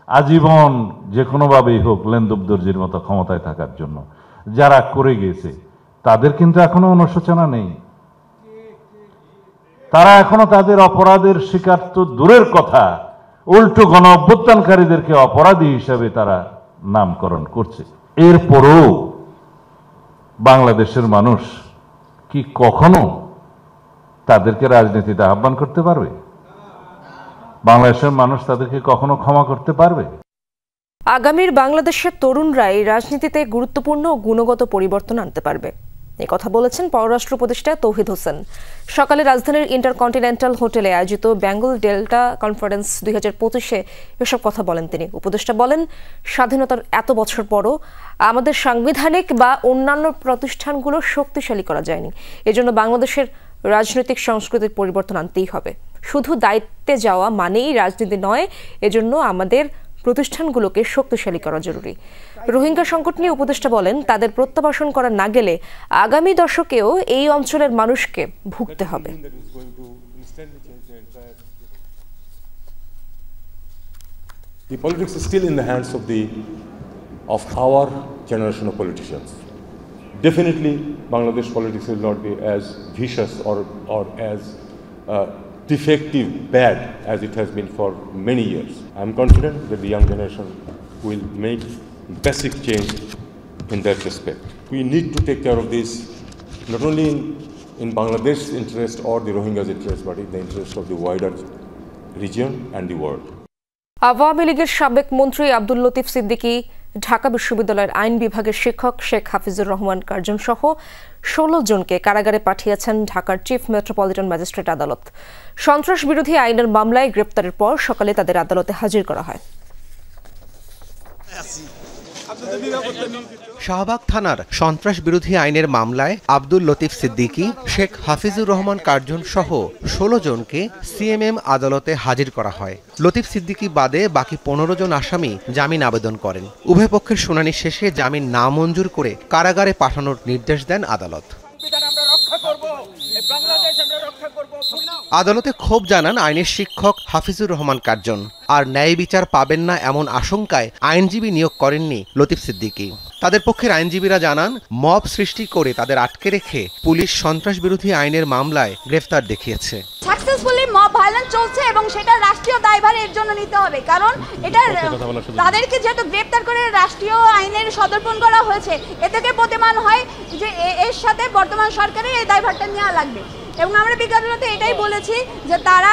আজীবন যে কোনোভাবেই হোক লেনদুবদর্জির মতো ক্ষমতায় থাকার জন্য যারা করে গিয়েছে তাদের কিন্তু এখনো অনুশোচনা নেই। তারা এখনো তাদের অপরাধের শিকার তো দূরের কথা, উল্টো গণ অভ্যুত্থানকারীদেরকে অপরাধী হিসাবে তারা নামকরণ করছে। এরপরও বাংলাদেশের মানুষ কি কখনো তাদেরকে রাজনীতিতে আহ্বান করতে পারবে? বাংলাদেশের মানুষ তাদেরকে কখনো ক্ষমা করতে পারবে? আগামীর বাংলাদেশের তরুণরাই রাজনীতিতে গুরুত্বপূর্ণ ও গুণগত পরিবর্তন আনতে পারবে, এই কথা বলেছেন পররাষ্ট্র উপদেষ্টা তৌহিদ হোসেন। সকালে রাজধানীর ইন্টারকন্টিনেন্টাল হোটেলে আয়োজিত বেঙ্গল ডেল্টা কনফারেন্স 2025-এ এসব কথা বলেন তিনি। উপদেষ্টা বলেন, স্বাধীনতার এত বছর পরও আমাদের সাংবিধানিক বা অন্যান্য প্রতিষ্ঠানগুলো শক্তিশালী করা যায়নি। এজন্য বাংলাদেশের রাজনৈতিক সংস্কৃতির পরিবর্তন আনতেই হবে। শুধু দায়িত্বে যাওয়া মানেই রাজনীতি নয়, এজন্য আমাদের প্রতিষ্ঠানগুলোকে শক্তিশালী করা জরুরি। রোহিঙ্গা সংকট নিয়ে উপদেষ্টা বলেন, তাদের প্রত্যাবাসন করা না গেলে আগামী দশকেও এই অঞ্চলের মানুষকে ভুগতে হবে। The politics is still in the hands of our generation of politicians. Definitely, Bangladesh politics will not be as vicious or as defective, bad as it has been for many years. I am confident that the young generation will make basic change in that respect. We need to take care of this not only in Bangladesh's interest or the Rohingyas' interest, but in the interest of the wider region and the world. Awami লীগের সাবেক মন্ত্রী আব্দুল লতিফ সিদ্দিকী ঢাকা বিশ্ববিদ্যালয়ের আইন বিভাগের শিক্ষক Sheikh Hafizur Rahman Curzon সহ 16 জনকে কারাগারে পাঠিয়েছেন ঢাকার চিফ মেট্রোপলিটন ম্যাজিস্ট্রেট আদালত। সন্ত্রাস বিরোধী আইনের মামলায় গ্রেপ্তারের পর সকালে তাদের আদালতে হাজির করা হয়। শাহবাগ থানার সন্ত্রাস বিরোধী আইনের মামলায় আব্দুল লতিফ সিদ্দিকী, শেখ হাফিজুর রহমান কার্জন সহ 16 জনকে সিএমএম আদালতে হাজির করা হয়। লতিফ সিদ্দিকী বাদে বাকি 15 জন আসামি জামিন আবেদন করেন। উভয় পক্ষের শুনানি শেষে জামিন নামঞ্জুর করে কারাগারে পাঠানোর নির্দেশ দেন আদালত। আদালতে ক্ষোভ জানান আইনের শিক্ষক হাফিজুর রহমান কার্জন। আর ন্যায় বিচার পাবেন না এমন আশঙ্কায় আইনজীবী নিয়োগ করেননি লতিফ সিদ্দিকী। তাদের পক্ষের আইনজীবীরা জানান, মব সৃষ্টি করে তাদের আটকে রেখে পুলিশ সন্ত্রাস বিরোধী আইনের মামলায় গ্রেফতার দেখিয়েছে। সাকসেসফুলি মব ভায়োলেন্স চলছে এবং সেটা রাষ্ট্রীয় দায়ভার এর জন্য নিতে হবে, কারণ এটা তাদেরকে যেহেতু গ্রেফতার করে রাষ্ট্রীয় আইনের সদর্পণ করা হয়েছে, এ থেকে প্রতিমান হয় যে এর সাথে বর্তমান সরকারের এই দায়ভারটা নেওয়া লাগবে। এবং আমরা বিজ্ঞাপনতে এটাই বলেছি যে তারা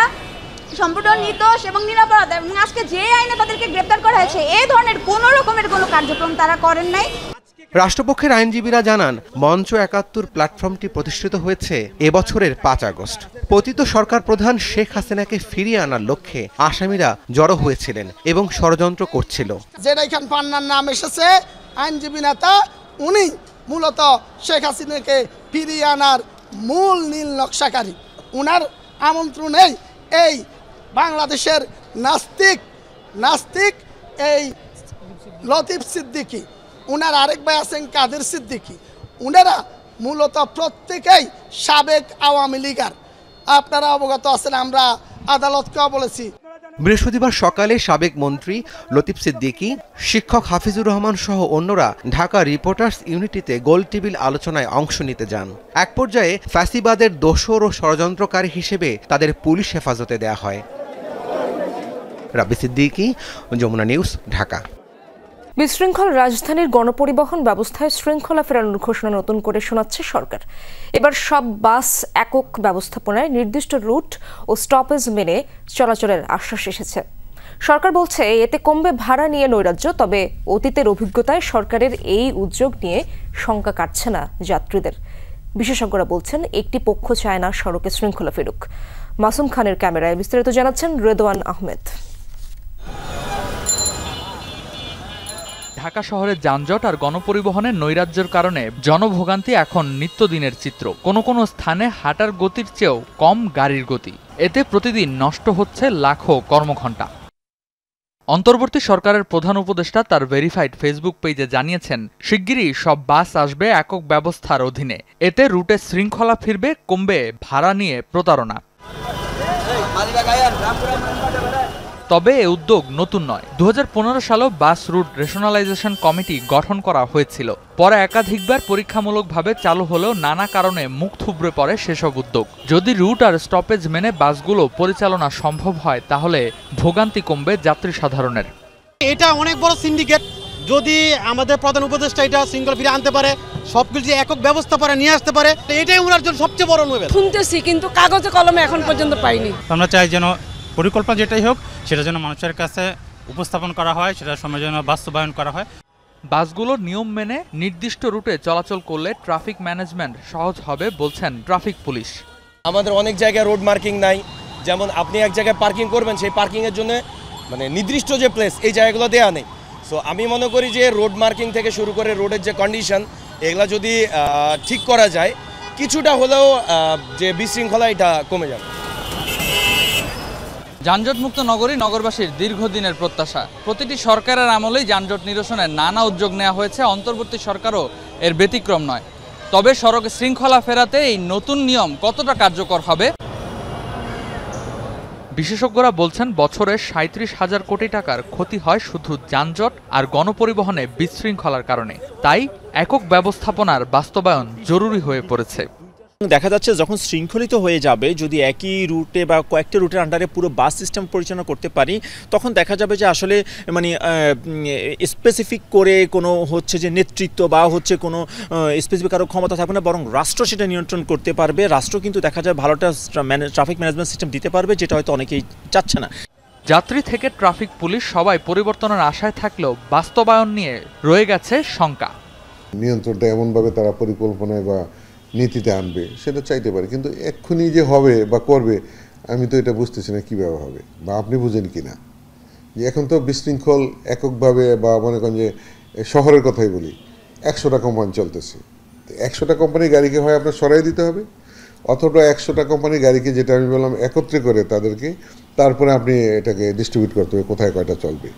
সম্পূর্ণ নির্দোষ এবং নিরপরাধ, এবং আজকে যে আইনে তাদেরকে গ্রেফতার করা হয়েছে এই ধরনের কোনো রকমের কোনো কার্যক্রম তারা করেন নাই। রাষ্ট্রপক্ষের আইনজীবীরা জানান, মঞ্চ ৭১ প্ল্যাটফর্মটি প্রতিষ্ঠিত হয়েছে এবছরের ৫ আগস্ট। পতিত সরকার প্রধান শেখ হাসিনাকে ফিরিয়ে আনার লক্ষ্যে আসামিরা জড়ো হয়েছিলেন এবং ষড়যন্ত্র করছিল। জেনাই খান পান্নার নাম এসেছে আইনজীবী নেতা, উনি মূলত শেখ হাসিনাকে ফিরিয়ে আনার মূল নীল নকশাকারী। উনার আমন্ত্রণেই এই বাংলাদেশের নাস্তিক এই লতিফ সিদ্দিকী, উনার আরেক ভাই আছেন কাদের সিদ্দিকী, উনারা মূলত প্রত্যেকেই সাবেক আওয়ামী লীগার। আপনারা অবগত আছেন, আমরা আদালতকেও বলেছি। বৃহস্পতিবার সকালে সাবেক মন্ত্রী লতিফ সিদ্দিকী, শিক্ষক হাফিজুর রহমান সহ অন্যরা ঢাকা রিপোর্টার্স ইউনিটিতে গোল টেবিল আলোচনায় অংশ নিতে যান। এক পর্যায়ে ফ্যাসিবাদের দোসর ও ষড়যন্ত্রকারী হিসেবে তাদের পুলিশ হেফাজতে দেয়া হয়। রাব্বি সিদ্দিকী, যমুনা নিউজ, ঢাকা। বিশৃঙ্খল রাজধানীর গণপরিবহন ব্যবস্থায় শৃঙ্খলা ফেরানোর ঘোষণা নতুন করে শোনাচ্ছে সরকার। এবার সব বাস একক ব্যবস্থাপনায় নির্দিষ্ট রুট ও স্টপেজ মেনে চলাচলের আশ্বাস এসেছে। সরকার বলছে এতে কমবে ভাড়া নিয়ে নৈরাজ্য, তবে অতীতের অভিজ্ঞতায় সরকারের এই উদ্যোগ নিয়ে শঙ্কা কাটছে না যাত্রীদের। বিশেষজ্ঞরা বলছেন একটি পক্ষ চায় না সড়কে শৃঙ্খলা ফেরুক। মাসুম খানের ক্যামেরায় বিস্তারিত জানাচ্ছেন রেদওয়ান আহমেদ। ঢাকা শহরের যানজট আর গণপরিবহনের নৈরাজ্যের কারণে জনভোগান্তি এখন নিত্যদিনের চিত্র। কোনো কোনো স্থানে হাঁটার গতির চেয়েও কম গাড়ির গতি। এতে প্রতিদিন নষ্ট হচ্ছে লাখো কর্মঘণ্টা। অন্তর্বর্তী সরকারের প্রধান উপদেষ্টা তার ভেরিফাইড ফেসবুক পেজে জানিয়েছেন, শিগগিরই সব বাস আসবে একক ব্যবস্থার অধীনে। এতে রুটে শৃঙ্খলা ফিরবে, কমবে ভাড়া নিয়ে প্রতারণা। তবে এ উদ্যোগ নতুন নয়। 2015 সালেও বাস রুট রেশনালাইজেশন কমিটি গঠন করা হয়েছিল। পরে একাধিকবার পরীক্ষামূলকভাবে চালু হলেও নানা কারণে মুখ থুবড়ে পড়ে সেসব উদ্যোগ। যদি রুট আর স্টপেজ মেনে বাসগুলো পরিচালনা সম্ভব হয়, তাহলে ভোগান্তি কমবে যাত্রী সাধারণের। এটা অনেক বড় সিন্ডিকেট। যদি আমাদের প্রধান উপদেষ্টা এটা শৃঙ্খলা ফিরে আনতে পারে, সবকিছু একক ব্যবস্থা করে নিয়ে আসতে পারে, এটাই ওনার জন্য সবচেয়ে বড় নোবেল। শুনতেছি কিন্তু কাগজে কলমে এখন পর্যন্ত পাইনি। আমরা চাই যেন পরিকল্পনা যেটাই হোক সেটা যেন মানুষের কাছে উপস্থাপন করা হয়, সেটা সময় যেন বাস্তবায়ন করা হয়। বাসগুলো নিয়ম মেনে নির্দিষ্ট রুটে চলাচল করলে ট্রাফিক ম্যানেজমেন্ট সহজ হবে বলছেন ট্রাফিক পুলিশ। আমাদের অনেক জায়গায় রোড মার্কিং নাই, যেমন আপনি এক জায়গায় পার্কিং করবেন, সেই পার্কিংয়ের জন্য নির্দিষ্ট যে প্লেস, এই জায়গাগুলো দেওয়া নেই। সো আমি মনে করি যে রোড মার্কিং থেকে শুরু করে রোডের যে কন্ডিশন, এগুলা যদি ঠিক করা যায়, কিছুটা হলেও যে বিশৃঙ্খলা এটা কমে যাবে। যানজটমুক্ত নগরী নগরবাসীর দীর্ঘদিনের প্রত্যাশা। প্রতিটি সরকারের আমলেই যানজট নিরসনের নানা উদ্যোগ নেওয়া হয়েছে, অন্তর্বর্তী সরকারও এর ব্যতিক্রম নয়। তবে সড়কে শৃঙ্খলা ফেরাতে এই নতুন নিয়ম কতটা কার্যকর হবে? বিশেষজ্ঞরা বলছেন বছরে 37,000 কোটি টাকার ক্ষতি হয় শুধু যানজট আর গণপরিবহনে বিশৃঙ্খলার কারণে। তাই একক ব্যবস্থাপনার বাস্তবায়ন জরুরি হয়ে পড়েছে। দেখা যাচ্ছে যখন শৃঙ্খলিত হয়ে যাবে, যদি একই রুটে বা কয়েকটা রুটের আন্ডারে পুরো বাস সিস্টেম পরিচালনা করতে পারি, তখন দেখা যাবে যে আসলে স্পেসিফিক করে কোনো যে নেতৃত্ব বা কোনো স্পেসিফিক আরও ক্ষমতা থাকবে না, বরং রাষ্ট্র সেটা নিয়ন্ত্রণ করতে পারবে। রাষ্ট্র কিন্তু দেখা যায় ভালোটা ট্রাফিক ম্যানেজমেন্ট সিস্টেম দিতে পারবে, যেটা হয়তো অনেকেই চাচ্ছে না। যাত্রী থেকে ট্রাফিক পুলিশ সবাই পরিবর্তনের আশায় থাকলেও বাস্তবায়ন নিয়ে রয়ে গেছে শঙ্কা। নিয়ন্ত্রণটা এমনভাবে তারা পরিকল্পনায় বা নীতিতে আনবে সেটা চাইতে পারে, কিন্তু এক্ষুনি যে হবে বা করবে আমি তো এটা বুঝতেছি না কীভাবে হবে, বা আপনি বুঝেন কি না। যে এখন তো বিশৃঙ্খল এককভাবে, বা মনে করেন যে শহরের কথাই বলি, 100টা কোম্পানি চলতেছে। 100টা কোম্পানির গাড়িকে হয় আপনার সরাই দিতে হবে, অথবা 100টা কোম্পানির গাড়িকে, যেটা আমি বললাম, একত্রে করে তাদেরকে তারপরে আপনি এটাকে ডিস্ট্রিবিউট করতে হবে কোথায় কয়টা চলবে।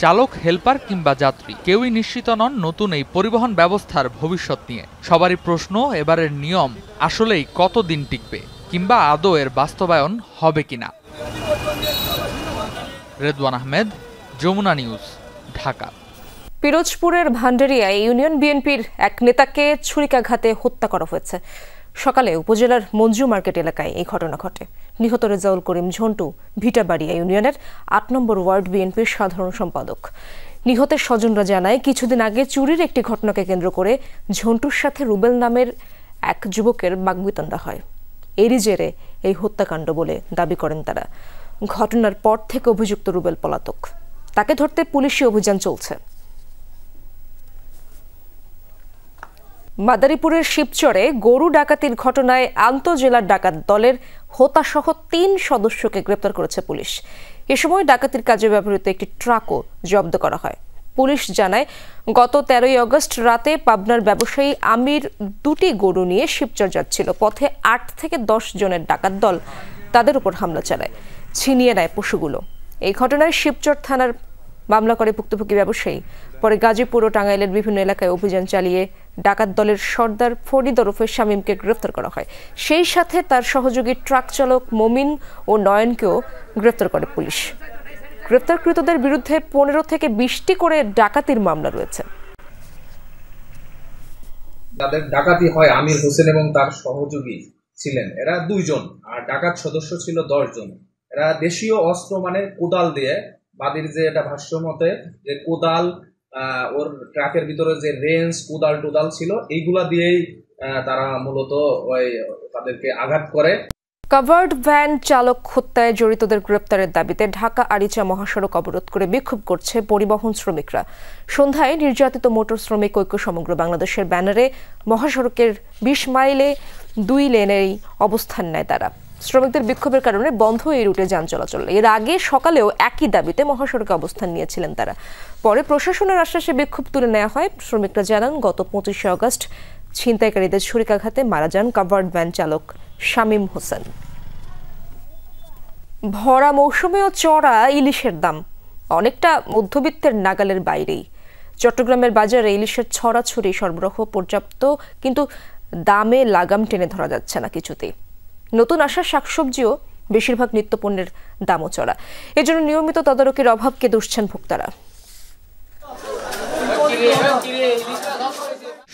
চালক, হেলপার কিংবা যাত্রী কেউই নিশ্চিত নন নতুন এই পরিবহন ব্যবস্থার ভবিষ্যৎ নিয়ে। সবারই প্রশ্ন, এবারের নিয়ম আসলেই কতদিন টিকবে, কিংবা আদৌ এর বাস্তবায়ন হবে কিনা। রেদওয়ান আহমেদ, যমুনা নিউজ, ঢাকা। পিরোজপুরের ভান্ডারিয়ায় ইউনিয়ন বিএনপির এক নেতাকে ছুরিকাঘাতে হত্যা করা হয়েছে। সকালে উপজেলার মঞ্জু মার্কেট এলাকায় এই ঘটনা ঘটে। নিহত রেজাউল করিম ঝন্টু ভিটাবাড়িয়া ইউনিয়নের 8 নম্বর ওয়ার্ড বিএনপির সাধারণ সম্পাদক। নিহতের স্বজনরা জানায়, কিছুদিন আগে চুরির একটি ঘটনাকে কেন্দ্র করে ঝন্টুর সাথে রুবেল নামের এক যুবকের বাগ্বিতণ্ডা হয়। এরই জেরে এই হত্যাকাণ্ড বলে দাবি করেন তারা। ঘটনার পর থেকে অভিযুক্ত রুবেল পলাতক। তাকে ধরতে পুলিশি অভিযান চলছে। মাদারীপুরের শিবচরে গরু ডাকাতির ঘটনায় আন্তঃজেলা ডাকাত দলের হোতাসহ 3 সদস্যকে গ্রেপ্তার করেছে পুলিশ। এ সময় ডাকাতির কাজে ব্যবহৃত একটি ট্রাকও জব্দ করা হয়। পুলিশ জানায়, গত 13ই আগস্ট রাতে পাবনার ব্যবসায়ী আমির 2টি গরু নিয়ে শিবচর যাচ্ছিল। পথে 8 থেকে 10 জনের ডাকাত দল তাদের উপর হামলা চালায়, ছিনিয়ে নেয় পশুগুলো। এই ঘটনায় শিবচর থানার মামলা করে ভুক্তভোগী ব্যবসায়ী। পরে গাজীপুর ও টাঙ্গাইলের বিভিন্ন এলাকায় অভিযান চালিয়ে ডাকাত দলের সর্দার ফরিদ ওরফে শামীমকে গ্রেফতার করা হয়। সেই সাথে তার সহযোগী ট্রাক চালক মমিন ও নয়নকেও গ্রেফতার করে পুলিশ। গ্রেফতারকৃতদের বিরুদ্ধে 15 থেকে 20টি করে ডাকাতির মামলা রয়েছে। তাদের ডাকাতি হয় আমির হোসেন এবং তার সহযোগী ছিলেন, এরা 2 জন, আর ডাকাত সদস্য ছিল 10 জন। এরা দেশীয় অস্ত্র মানে কোদাল দিয়ে, বাদীর যে এটা ভাষ্য মতে যে কোদাল, ওর ট্রাকের ভিতরে যে রেঞ্জ কোদাল টোদাল ছিল, এইগুলা দিয়েই তারা মূলত তাদেরকে আঘাত করে। কাভার্ড ভ্যান চালক হত্যায় জড়িতদের গ্রেপ্তারের দাবিতে ঢাকা আরিচা মহাসড়ক অবরোধ করে বিক্ষোভ করছে পরিবহন শ্রমিকরা। সন্ধ্যায় নির্যাতিত মোটর শ্রমিক ঐক্য সমগ্র বাংলাদেশের ব্যানারে মহাসড়কের 20 মাইলে 2 লেনেই অবস্থান নেয় তারা। শ্রমিকদের বিক্ষোভের কারণে বন্ধ এই রুটে যান চলাচল। এর আগে সকালেও একই দাবিতে মহাসড়কে অবস্থান নিয়েছিলেন তারা। পরে প্রশাসনের আশ্বাসে বিক্ষোভ তুলে নেওয়া হয়। শ্রমিকরা জানান, গত 25শে আগস্ট ছিনতাইকারীদের ছুরিকাঘাতে মারা যান কাভার্ড ভ্যান চালক শামীম হোসেন। ভরা মৌসুমেও চড়া ইলিশের দাম অনেকটা মধ্যবিত্তের নাগালের বাইরেই। চট্টগ্রামের বাজারে ইলিশের ছড়াছড়ি সরবরাহ পর্যাপ্ত, কিন্তু দামে লাগাম টেনে ধরা যাচ্ছে না কিছুতেই। নতুন আসা শাকসবজিও বেশিরভাগ নিত্যপণ্যের দামও চড়া। এজন্য নিয়মিত তদারকির অভাবকে দুষছেন ভোক্তারা।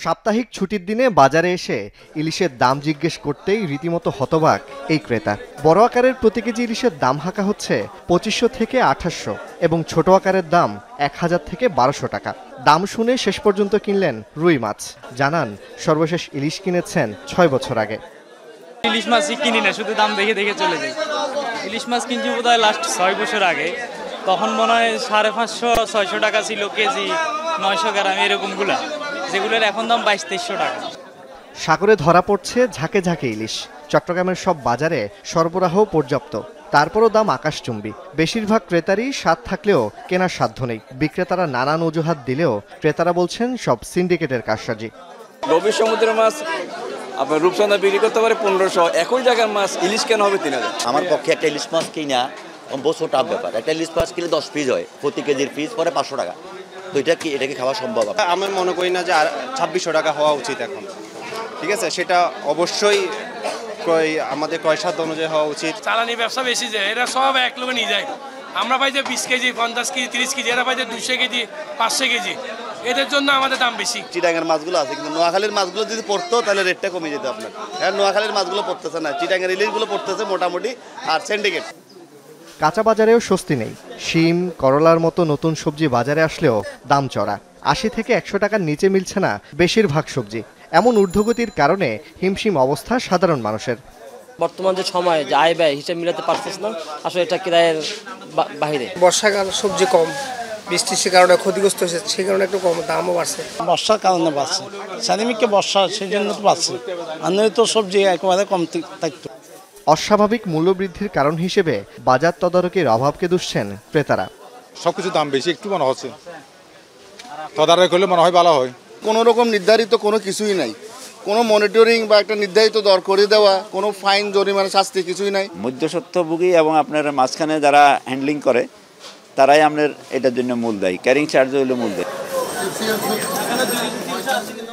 সাপ্তাহিক ছুটির দিনে বাজারে এসে ইলিশের দাম জিজ্ঞেস করতেই রীতিমতো হতবাক এই ক্রেতা। বড় আকারের প্রতি কেজি ইলিশের দাম হাঁকা হচ্ছে 2500 থেকে 2800 এবং ছোট আকারের দাম 1000 থেকে 1200 টাকা। দাম শুনে শেষ পর্যন্ত কিনলেন রুই মাছ। জানান, সর্বশেষ ইলিশ কিনেছেন 6 বছর আগে। ইলিশ মাছই কিনি না, শুধু দাম দেখে দেখে চলে যাই। ইলিশ মাছ কিনছি বোধহয় লাস্ট 6 বছর আগে, তখন মনে হয় 550-600 টাকা ছিল কেজি, 900 গ্রাম এরকমগুলা, যেগুলোর এখন দাম 2200-2300 টাকা। সাগরে ধরা পড়ছে ঝাঁকে ঝাঁকে ইলিশ। চট্টগ্রামের সব বাজারে সরবরাহ পর্যাপ্ত, তারপরও দাম আকাশচুম্বী। বেশিরভাগ ক্রেতারই স্বাদ থাকলেও কেনার সাধ্য নেই। বিক্রেতারা নানান অজুহাত দিলেও ক্রেতারা বলছেন সব সিন্ডিকেটের কারসাজি। গভীর সমুদ্রের মাছ আপনার রূপসন্দা বিক্রি করতে পারে 1500, একই জায়গার মাছ ইলিশ কেন হবে 3000? আমার পক্ষে একটা ইলিশ মাছ কিনা বছর টাফ ব্যাপার। একটা ইলিশ মাছ কিনে 10 পিস হয়, প্রতি কেজির পিস পরে 500 টাকা। তো এটা কি খাওয়া সম্ভব? আমি মনে করি না যে 2600 টাকা হওয়া উচিত এখন, ঠিক আছে? সেটা অবশ্যই আমাদের ক্রয় সাধ্য অনুযায়ী হওয়া উচিত। চালানি ব্যবসা বেশি যায়, এরা সব এক লোকে নিয়ে যায়। আমরা পাই যে 20 কেজি, 50 কেজি, 30 কেজি, এরা পাই যে 200 কেজি, 500 কেজি। এদের জন্য আমাদের দাম বেশি। চিটাঙ্গের মাছগুলো আছে, কিন্তু নোয়াখালীর মাছগুলো যদি পড়তো তাহলে রেটটা কমে যেত আপনার। হ্যাঁ, নোয়াখালীর মাছগুলো পড়তেছে না, চিটাঙ্গের ইলিশগুলো পড়তেছে মোটামুটি, আর সিন্ডিকেট। কাঁচা বাজারেও স্বস্তি নেই। শিম, করলার মতো নতুন সবজি বাজারে আসলেও দাম চড়া। 80 থেকে 100 টাকার নিচে মিলছে না বেশিরভাগ সবজি। এমন ঊর্ধ্বগতির কারণে হিমশিম অবস্থা সাধারণ মানুষের। বর্তমান যে সময় যে আয় ব্যয় হিসেবে মিলাতে পারতেছে না, আসলে এটা ক্রয়ের বাইরে। বর্ষাকাল সবজি কম, বৃষ্টির কারণে ক্ষতিগ্রস্ত হয়েছে, সেই কারণে একটু কম দামও বাড়ছে। বর্ষার কারণে বাড়ছে, স্বাধীনকে বর্ষা, সেই জন্য তো বাড়ছে। আর তো সবজি একেবারে কম থাকতো। অস্বাভাবিক মূল্যবৃদ্ধির কারণ হিসেবে বাজার তদারকির অভাবকে দুষছেন ক্রেতারা। সবকিছু দাম বেশি একটু মনে হচ্ছে, তদারকি করলে মনে হয় ভালো হয়। কোনো রকম নির্ধারিত কোনো কিছুই নাই, কোনো মনিটরিং বা একটা নির্ধারিত দর করে দেওয়া, কোনো ফাইন জরিমানা শাস্তি কিছুই নাই। মধ্যস্বত্বভোগী এবং আপনার মাঝখানে যারা হ্যান্ডলিং করে তারাই আপনার এটার জন্য মূল দায়ী। ক্যারিং চার্জ হইল মূল দায়ী।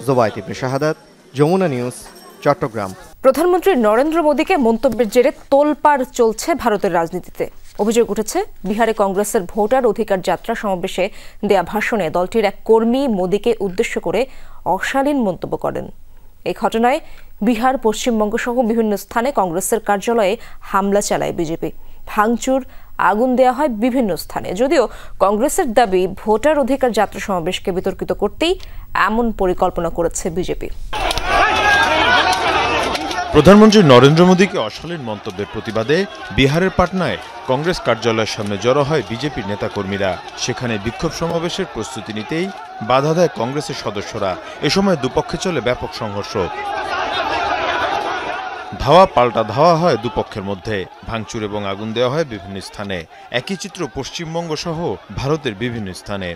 জোবায়েত ইবনে শাহাদাত, যমুনা নিউজ, চট্টগ্রাম। প্রধানমন্ত্রী নরেন্দ্র মোদীকে মন্তব্যের জেরে তোলপাড় চলছে ভারতের রাজনীতিতে। অভিযোগ উঠেছে, বিহারে কংগ্রেসের ভোটার অধিকার যাত্রা সমাবেশে দেয়া ভাষণে দলটির এক কর্মী মোদীকে উদ্দেশ্য করে অশালীন মন্তব্য করেন। এই ঘটনায় বিহার, পশ্চিমবঙ্গ সহ বিভিন্ন স্থানে কংগ্রেসের কার্যালয়ে হামলা চালায় বিজেপি। ভাঙচুর, আগুন দেয়া হয় বিভিন্ন স্থানে। যদিও কংগ্রেসের দাবি, ভোটার অধিকার যাত্রা সমাবেশকে বিতর্কিত করতেই এমন পরিকল্পনা করেছে বিজেপি। প্রধানমন্ত্রী নরেন্দ্র মোদীকে অশালীন মন্তব্যের প্রতিবাদে বিহারের পাটনায় কংগ্রেস কার্যালয়ের সামনে জড়ো হয় বিজেপির নেতাকর্মীরা। সেখানে বিক্ষোভ সমাবেশের প্রস্তুতি নিতেই বাধা দেয় কংগ্রেসের সদস্যরা। এ সময় দুপক্ষে চলে ব্যাপক সংঘর্ষ। ধাওয়া পাল্টা ধাওয়া হয় দুপক্ষের মধ্যে। ভাঙচুর এবং আগুন দেওয়া হয় বিভিন্ন স্থানে। একই চিত্র পশ্চিমবঙ্গ সহ ভারতের বিভিন্ন স্থানে।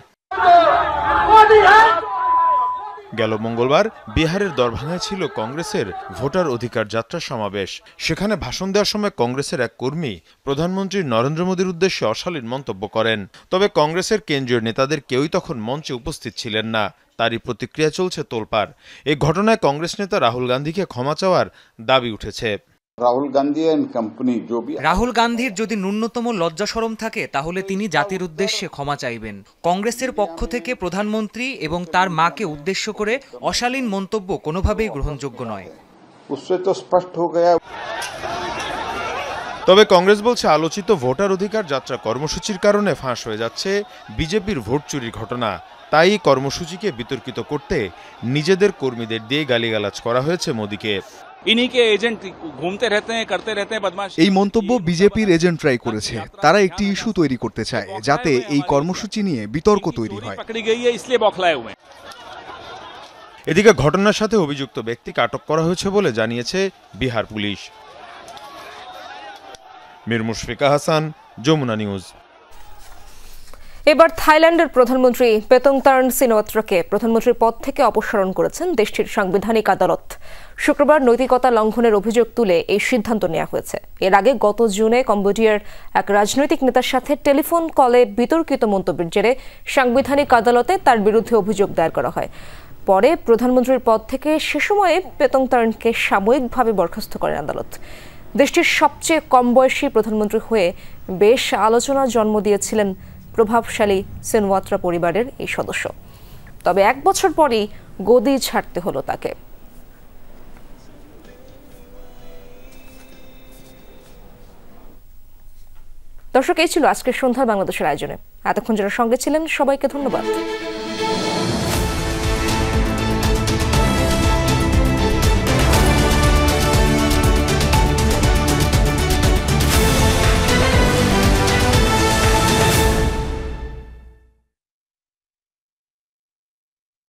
গেল মঙ্গলবার বিহারের দরভাঙ্গায় ছিল কংগ্রেসের ভোটার অধিকার যাত্রা সমাবেশ। সেখানে ভাষণ দেওয়ার সময় কংগ্রেসের এক কর্মী প্রধানমন্ত্রী নরেন্দ্র মোদীর উদ্দেশ্যে অশালীন মন্তব্য করেন। তবে কংগ্রেসের কেন্দ্রীয় নেতাদের কেউই তখন মঞ্চে উপস্থিত ছিলেন না। তারই প্রতিক্রিয়া চলছে তোলপাড়। এই ঘটনায় কংগ্রেস নেতা রাহুল গান্ধীকে ক্ষমা চাওয়ার দাবি উঠেছে। রাহুল গান্ধীর যদি ন্যূনতম লজ্জা শরম থাকে তাহলে তিনি জাতির উদ্দেশ্যে ক্ষমা চাইবেন। কংগ্রেসের পক্ষ থেকে প্রধানমন্ত্রী এবং তার মাকে উদ্দেশ্য করে অশালীন মন্তব্য কোনোভাবেই গ্রহণযোগ্য নয়। তবে কংগ্রেস বলছে আলোচিত ভোটার অধিকার যাত্রা কর্মসূচির কারণে ফাঁস হয়ে যাচ্ছে বিজেপির ভোট চুরির ঘটনা। তাই কর্মসূচিকে বিতর্কিত করতে নিজেদের কর্মীদের দিয়ে গালিগালাজ করা হয়েছে মোদীকে। এই মন্তব্য বিজেপির এজেন্টরাই করেছে। তারা একটি ইস্যু তৈরি করতে চায় যাতে এই কর্মসূচি নিয়ে বিতর্ক তৈরি হয়। এদিকে ঘটনার সাথে অভিযুক্ত ব্যক্তিকে আটক করা হয়েছে বলে জানিয়েছে বিহার পুলিশ। মীর মুশফিকা হাসান, যমুনা নিউজ। এবার থাইল্যান্ডের প্রধানমন্ত্রী পেতংতার্ন সিনওয়াত্রাকে প্রধানমন্ত্রীর পদ থেকে অপসারণ করেছেন দেশটির সাংবিধানিক আদালত। শুক্রবার নৈতিকতা লঙ্ঘনের অভিযোগ তুলে এই সিদ্ধান্ত নেওয়া হয়েছে। এর আগে গত জুনে কম্বোডিয়ার এক রাজনৈতিক নেতার সাথে টেলিফোন কলে বিতর্কিত মন্তব্যের জেরে সাংবিধানিক আদালতে তার বিরুদ্ধে অভিযোগ দায়ের করা হয়। পরে প্রধানমন্ত্রীর পদ থেকে সে সময়ে পেতংতার্নকে সাময়িকভাবে বরখাস্ত করেন আদালত। দেশটির সবচেয়ে কম বয়সী প্রধানমন্ত্রী হয়ে বেশ আলোচনা জন্ম দিয়েছিলেন প্রভাবশালী সিনওয়াত্রা পরিবারের এই সদস্য। তবে 1 বছর পরই গদি ছাড়তে হলো তাকে। দর্শক, এই ছিল আজকের সন্ধ্যার বাংলাদেশের আয়োজনে। এতক্ষণ যারা সঙ্গে ছিলেন সবাইকে ধন্যবাদ।